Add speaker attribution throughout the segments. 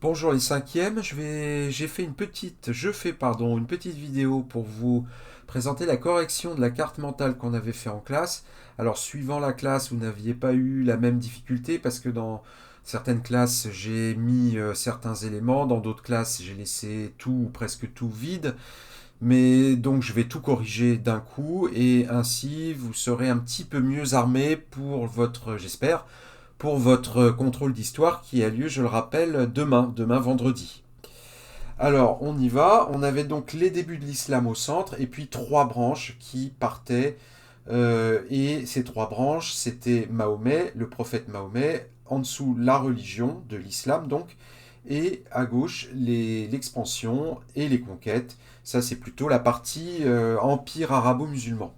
Speaker 1: Bonjour les cinquièmes, une petite vidéo pour vous présenter la correction de la carte mentale qu'on avait fait en classe. Alors suivant la classe, vous n'aviez pas eu la même difficulté parce que dans certaines classes j'ai mis certains éléments, dans d'autres classes j'ai laissé tout ou presque tout vide. Mais donc je vais tout corriger d'un coup et ainsi vous serez un petit peu mieux armé pour j'espère, pour votre contrôle d'histoire qui a lieu, je le rappelle, demain vendredi. Alors, on y va. On avait donc les débuts de l'islam au centre et puis trois branches qui partaient. Et ces trois branches, c'était Mahomet, le prophète Mahomet, en dessous la religion de l'islam donc, et à gauche l'expansion et les conquêtes. Ça, c'est plutôt la partie empire arabo-musulman.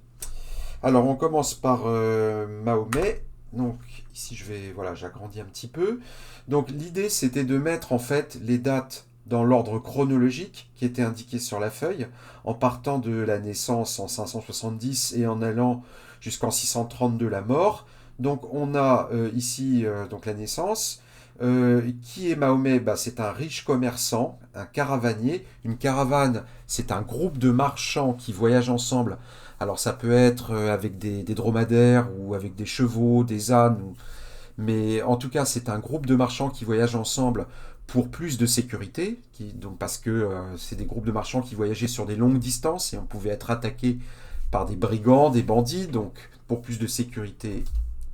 Speaker 1: Alors on commence par Mahomet. Donc ici voilà, j'agrandis un petit peu. Donc l'idée c'était de mettre en fait les dates dans l'ordre chronologique qui était indiqué sur la feuille, en partant de la naissance en 570 et en allant jusqu'en 632 la mort. Donc on a ici donc la naissance. Qui est Mahomet? C'est un riche commerçant, un caravanier. Une caravane, c'est un groupe de marchands qui voyagent ensemble. Alors ça peut être avec des dromadaires ou avec des chevaux, des ânes, mais en tout cas c'est un groupe de marchands qui voyagent ensemble pour plus de sécurité, donc parce que c'est des groupes de marchands qui voyageaient sur des longues distances et on pouvait être attaqué par des brigands, des bandits, donc pour plus de sécurité,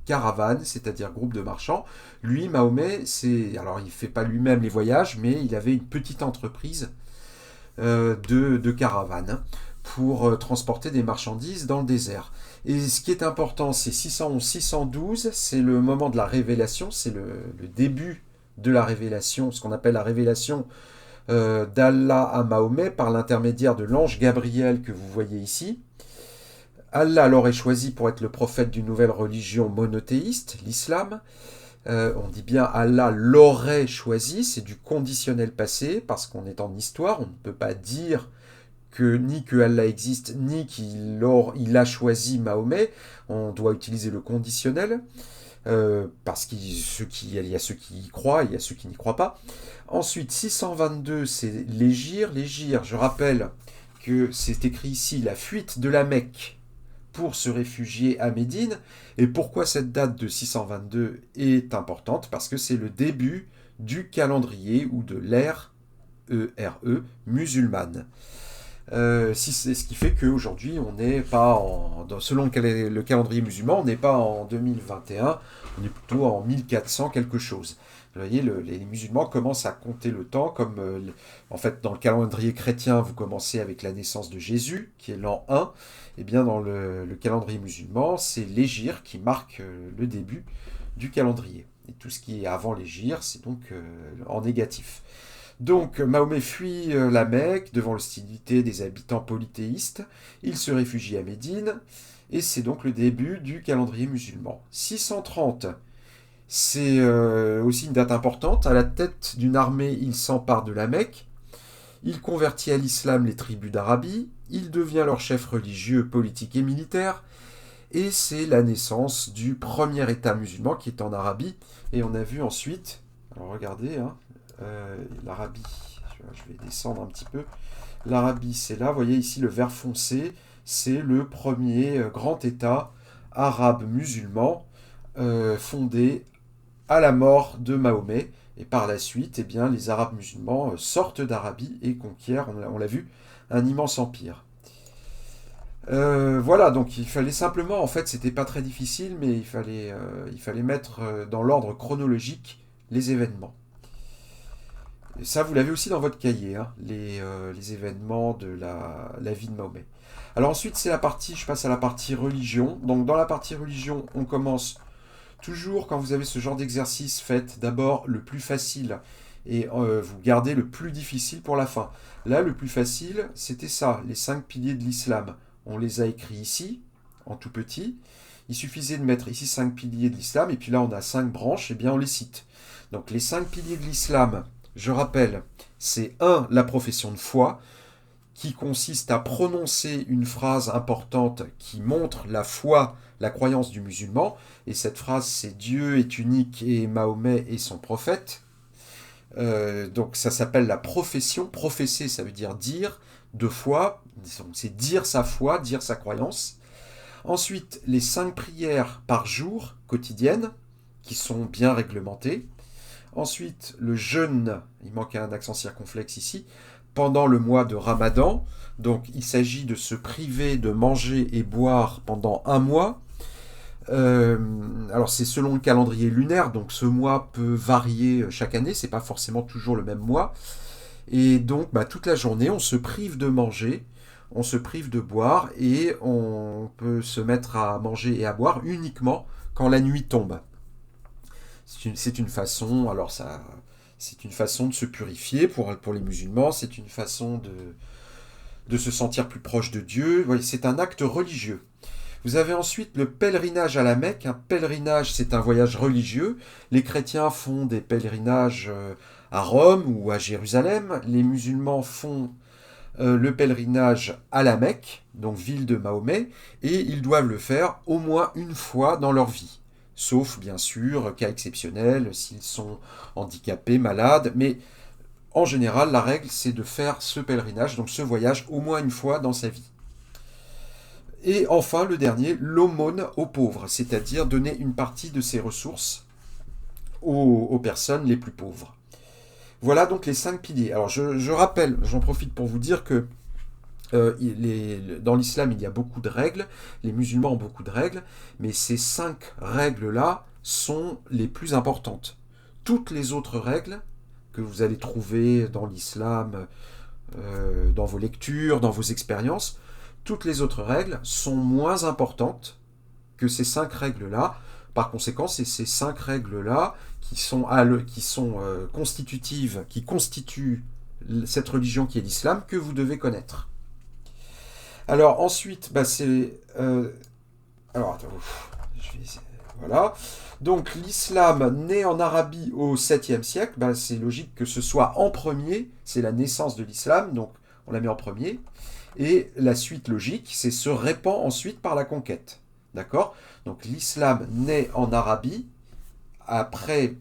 Speaker 1: caravane, c'est-à-dire groupe de marchands. Lui, Mahomet, alors il ne fait pas lui-même les voyages, mais il avait une petite entreprise de caravane pour transporter des marchandises dans le désert. Et ce qui est important, c'est 611-612, c'est le moment de la révélation, c'est le début de la révélation, ce qu'on appelle la révélation d'Allah à Mahomet par l'intermédiaire de l'ange Gabriel que vous voyez ici. Allah l'aurait choisi pour être le prophète d'une nouvelle religion monothéiste, l'islam. On dit bien Allah l'aurait choisi, c'est du conditionnel passé, parce qu'on est en histoire, on ne peut pas dire ni que Allah existe, ni qu'il a choisi Mahomet. On doit utiliser le conditionnel, parce qu'il y a ceux qui y croient, il y a ceux qui n'y croient pas. Ensuite, 622, c'est l'Hégire. L'Hégire, je rappelle que c'est écrit ici la fuite de la Mecque pour se réfugier à Médine. Et pourquoi cette date de 622 est importante? Parce que c'est le début du calendrier ou de l'ère musulmane. C'est ce qui fait qu'aujourd'hui, on n'est pas selon le calendrier musulman, on n'est pas en 2021, on est plutôt en 1400 quelque chose. Vous voyez, les musulmans commencent à compter le temps, comme en fait dans le calendrier chrétien, vous commencez avec la naissance de Jésus, qui est l'an 1, et bien dans le calendrier musulman, c'est l'hégire qui marque le début du calendrier. Et tout ce qui est avant l'hégire, c'est donc en négatif. Donc Mahomet fuit la Mecque devant l'hostilité des habitants polythéistes. Il se réfugie à Médine et c'est donc le début du calendrier musulman. 630, c'est aussi une date importante. À la tête d'une armée, il s'empare de la Mecque. Il convertit à l'islam les tribus d'Arabie. Il devient leur chef religieux, politique et militaire. Et c'est la naissance du premier État musulman qui est en Arabie. Et on a vu ensuite, alors regardez, hein, l'Arabie, je vais descendre un petit peu. L'Arabie, c'est là, vous voyez ici le vert foncé, c'est le premier grand État arabe musulman fondé à la mort de Mahomet. Et par la suite, eh bien, les Arabes musulmans sortent d'Arabie et conquièrent, on l'a vu, un immense empire. Voilà, donc il fallait simplement, en fait, c'était pas très difficile, mais il fallait mettre dans l'ordre chronologique les événements. Et ça, vous l'avez aussi dans votre cahier, hein, les événements de la vie de Mahomet. Alors ensuite, je passe à la partie religion. Donc dans la partie religion, on commence toujours, quand vous avez ce genre d'exercice, faites d'abord le plus facile et vous gardez le plus difficile pour la fin. Là, le plus facile, c'était ça, les 5 piliers de l'islam. On les a écrits ici, en tout petit. Il suffisait de mettre ici 5 piliers de l'islam, et puis là, on a 5 branches, et bien on les cite. Donc les 5 piliers de l'islam, je rappelle, c'est 1, la profession de foi, qui consiste à prononcer une phrase importante qui montre la foi, la croyance du musulman. Et cette phrase, c'est Dieu est unique et Mahomet est son prophète. Donc ça s'appelle la profession. Professer, ça veut dire dire, de foi. C'est dire sa foi, dire sa croyance. Ensuite, les 5 prières par jour, quotidiennes, qui sont bien réglementées. Ensuite, le jeûne, il manque un accent circonflexe ici, pendant le mois de Ramadan. Donc il s'agit de se priver de manger et boire pendant un mois. Alors c'est selon le calendrier lunaire, donc ce mois peut varier chaque année, c'est pas forcément toujours le même mois. Et donc toute la journée, on se prive de manger, on se prive de boire et on peut se mettre à manger et à boire uniquement quand la nuit tombe. C'est une façon, alors ça, c'est une façon de se purifier pour les musulmans, c'est une façon de se sentir plus proche de Dieu. Voyez, c'est un acte religieux. Vous avez ensuite le pèlerinage à la Mecque. Un pèlerinage, c'est un voyage religieux. Les chrétiens font des pèlerinages à Rome ou à Jérusalem. Les musulmans font le pèlerinage à la Mecque, donc ville de Mahomet, et ils doivent le faire au moins une fois dans leur vie. Sauf, bien sûr, cas exceptionnels, s'ils sont handicapés, malades, mais en général, la règle, c'est de faire ce pèlerinage, donc ce voyage, au moins une fois dans sa vie. Et enfin, le dernier, l'aumône aux pauvres, c'est-à-dire donner une partie de ses ressources aux personnes les plus pauvres. Voilà donc les 5 piliers. Alors je rappelle, j'en profite pour vous dire que dans l'islam, il y a beaucoup de règles, les musulmans ont beaucoup de règles, mais ces 5 règles-là sont les plus importantes. Toutes les autres règles que vous allez trouver dans l'islam, dans vos lectures, dans vos expériences, toutes les autres règles sont moins importantes que ces 5 règles-là. Par conséquent, c'est ces 5 règles-là qui sont constitutives, qui constituent cette religion qui est l'islam, que vous devez connaître. Alors ensuite, c'est... alors attends, voilà. Donc l'islam né en Arabie au 7e siècle, c'est logique que ce soit en premier, c'est la naissance de l'islam, donc on la met en premier. Et la suite logique, c'est se répand ensuite par la conquête. D'accord? Donc l'islam naît en Arabie,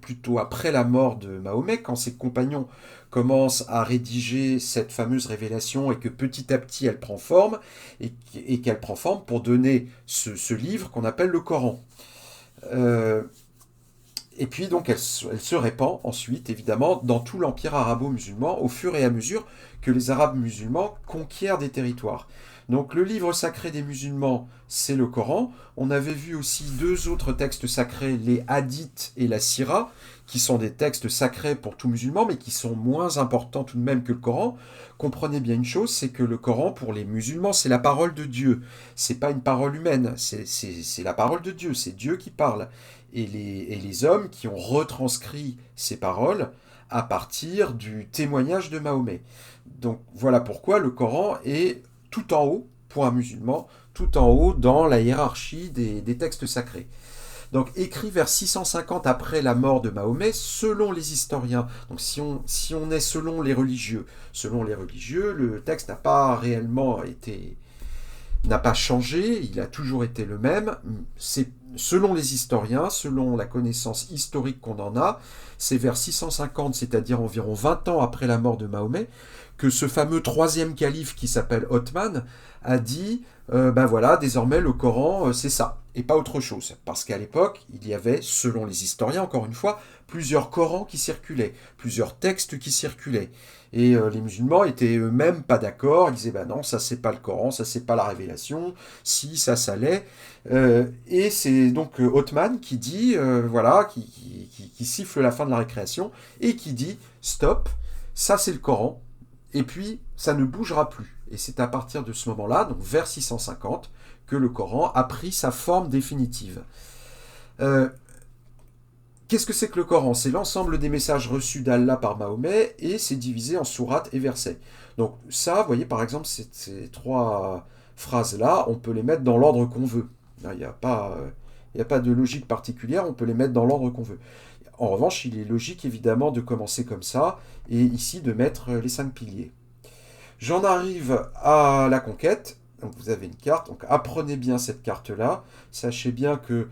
Speaker 1: plutôt après la mort de Mahomet, quand ses compagnons commencent à rédiger cette fameuse révélation et que petit à petit elle prend forme, et qu'elle prend forme pour donner ce livre qu'on appelle le Coran. Et puis donc elle se répand ensuite, évidemment, dans tout l'empire arabo-musulman, au fur et à mesure que les Arabes musulmans conquièrent des territoires. Donc le livre sacré des musulmans, c'est le Coran. On avait vu aussi 2 autres textes sacrés, les hadiths et la sira, qui sont des textes sacrés pour tout musulman, mais qui sont moins importants tout de même que le Coran. Comprenez bien une chose, c'est que le Coran, pour les musulmans, c'est la parole de Dieu. C'est pas une parole humaine, c'est la parole de Dieu, c'est Dieu qui parle. Et les hommes qui ont retranscrit ces paroles à partir du témoignage de Mahomet. Donc voilà pourquoi le Coran est tout en haut, pour un musulman, tout en haut dans la hiérarchie des textes sacrés. Donc écrit vers 650 après la mort de Mahomet, selon les historiens. Donc si on est selon les religieux, le texte n'a pas changé, il a toujours été le même. C'est selon les historiens, selon la connaissance historique qu'on en a, c'est vers 650, c'est-à-dire environ 20 ans après la mort de Mahomet, que ce fameux 3e calife qui s'appelle Othman a dit voilà, désormais le Coran c'est ça, et pas autre chose. Parce qu'à l'époque, il y avait, selon les historiens, encore une fois, plusieurs Corans qui circulaient, plusieurs textes qui circulaient. Et les musulmans étaient eux-mêmes pas d'accord, ils disaient non, ça c'est pas le Coran, ça c'est pas la révélation, si, ça l'est. Et c'est donc Othman qui dit, qui siffle la fin de la récréation, et qui dit stop, ça c'est le Coran, et puis ça ne bougera plus. Et c'est à partir de ce moment-là, donc vers 650, que le Coran a pris sa forme définitive. Qu'est-ce que c'est que le Coran? C'est l'ensemble des messages reçus d'Allah par Mahomet, et c'est divisé en sourates et versets. Donc ça, vous voyez par exemple, ces 3 phrases-là, on peut les mettre dans l'ordre qu'on veut. Il n'y a pas de logique particulière, on peut les mettre dans l'ordre qu'on veut. En revanche, il est logique évidemment de commencer comme ça, et ici de mettre les 5 piliers. J'en arrive à la conquête. Donc vous avez une carte, donc apprenez bien cette carte-là. Sachez bien que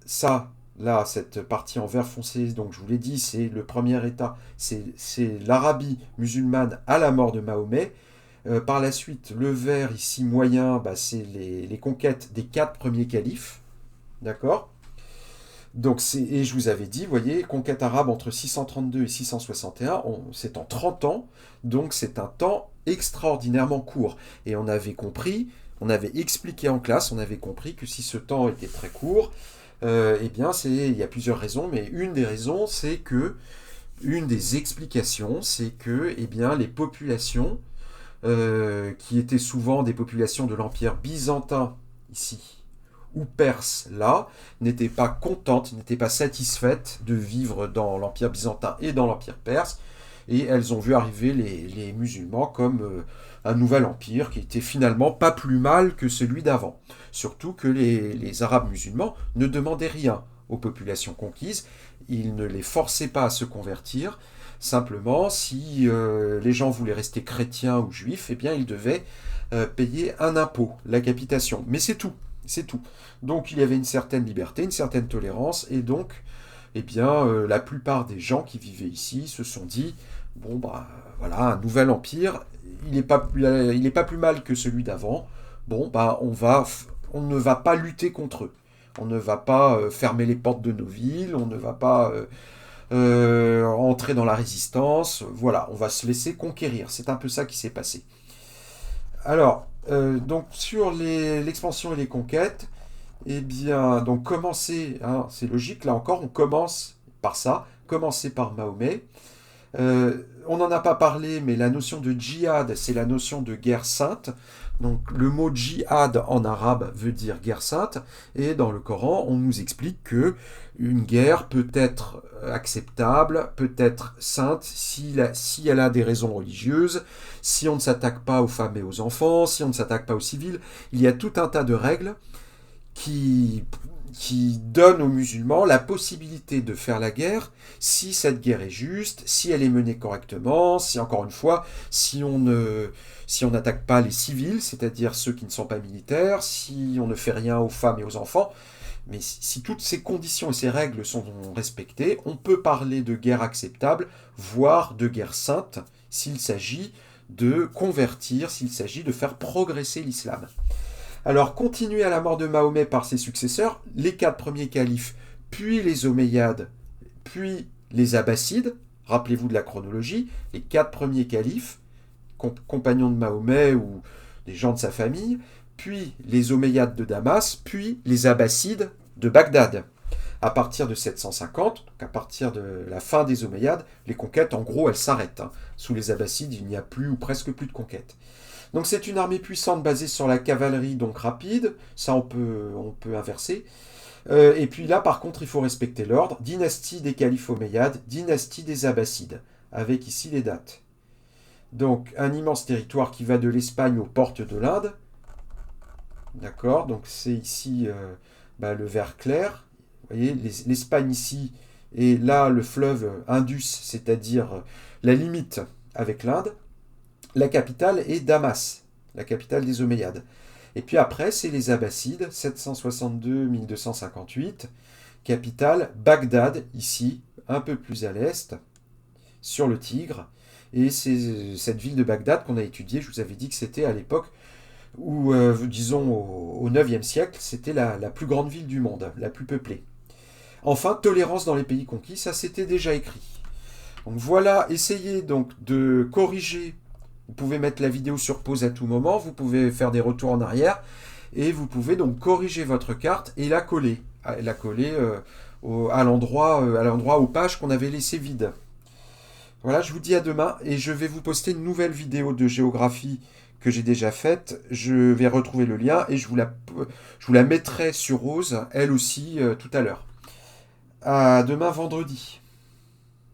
Speaker 1: ça, là, cette partie en vert foncé, donc je vous l'ai dit, c'est le premier état, c'est l'Arabie musulmane à la mort de Mahomet. Par la suite, le vert ici moyen, bah, c'est les conquêtes des 4 premiers califes. D'accord. Donc et je vous avais dit, vous voyez, conquête arabe entre 632 et 661, c'est en 30 ans, donc c'est un temps extraordinairement court. Et on avait compris, on avait expliqué en classe, on avait compris que si ce temps était très court, eh bien il y a plusieurs raisons, mais une des raisons, c'est que, une des explications, c'est que eh bien, les populations, qui étaient souvent des populations de l'Empire byzantin, ici, ou perses là, n'étaient pas contentes, n'étaient pas satisfaites de vivre dans l'Empire byzantin et dans l'Empire perse, et elles ont vu arriver les musulmans comme un nouvel empire qui était finalement pas plus mal que celui d'avant. Surtout que les Arabes musulmans ne demandaient rien aux populations conquises, ils ne les forçaient pas à se convertir, simplement si les gens voulaient rester chrétiens ou juifs, eh bien ils devaient payer un impôt, la capitation. Mais c'est tout. C'est tout. Donc il y avait une certaine liberté, une certaine tolérance, et donc, eh bien, la plupart des gens qui vivaient ici se sont dit, bon, bah, voilà, un nouvel empire, il n'est pas plus mal que celui d'avant, bon, bah, on ne va pas lutter contre eux. On ne va pas fermer les portes de nos villes, on ne va pas entrer dans la résistance, voilà, on va se laisser conquérir. C'est un peu ça qui s'est passé. Alors, donc sur l'expansion et les conquêtes, eh bien, donc commencer, hein, c'est logique, là encore, on commence par ça, commencer par Mahomet. On n'en a pas parlé, mais la notion de djihad, c'est la notion de guerre sainte. Donc le mot djihad en arabe veut dire guerre sainte, et dans le Coran, on nous explique que une guerre peut être acceptable, peut être sainte si elle a des raisons religieuses, si on ne s'attaque pas aux femmes et aux enfants, si on ne s'attaque pas aux civils. Il y a tout un tas de règles qui, qui donne aux musulmans la possibilité de faire la guerre si cette guerre est juste, si elle est menée correctement, si encore une fois, si on n'attaque pas les civils, c'est-à-dire ceux qui ne sont pas militaires, si on ne fait rien aux femmes et aux enfants. Mais si toutes ces conditions et ces règles sont respectées, on peut parler de guerre acceptable, voire de guerre sainte, s'il s'agit de convertir, s'il s'agit de faire progresser l'islam. Alors, continué à la mort de Mahomet par ses successeurs, les 4 premiers califes, puis les Omeyyades, puis les Abbassides, rappelez-vous de la chronologie, les 4 premiers califes, compagnons de Mahomet ou des gens de sa famille, puis les Omeyyades de Damas, puis les Abbassides de Bagdad. À partir de 750, donc à partir de la fin des Omeyyades, les conquêtes, en gros, elles s'arrêtent. Sous les Abbassides, il n'y a plus ou presque plus de conquêtes. Donc c'est une armée puissante basée sur la cavalerie, donc rapide, ça on peut inverser. Et puis là, par contre, il faut respecter l'ordre. Dynastie des califes omeyyades, dynastie des Abbassides, avec ici les dates. Donc un immense territoire qui va de l'Espagne aux portes de l'Inde. D'accord, donc c'est ici le vert clair. Vous voyez, l'Espagne ici, et là le fleuve Indus, c'est-à-dire la limite avec l'Inde. La capitale est Damas, la capitale des Omeyyades. Et puis après, c'est les Abbassides, 762-1258, capitale Bagdad, ici, un peu plus à l'est, sur le Tigre. Et c'est cette ville de Bagdad qu'on a étudiée, je vous avais dit que c'était à l'époque où, disons, au 9e siècle, c'était la plus grande ville du monde, la plus peuplée. Enfin, tolérance dans les pays conquis, ça c'était déjà écrit. Donc voilà, essayez donc de corriger. Vous pouvez mettre la vidéo sur pause à tout moment, vous pouvez faire des retours en arrière, et vous pouvez donc corriger votre carte et la coller. À l'endroit, aux pages qu'on avait laissées vides. Voilà, je vous dis à demain, et je vais vous poster une nouvelle vidéo de géographie que j'ai déjà faite. Je vais retrouver le lien, et je vous la mettrai sur Rose, elle aussi, tout à l'heure. À demain vendredi.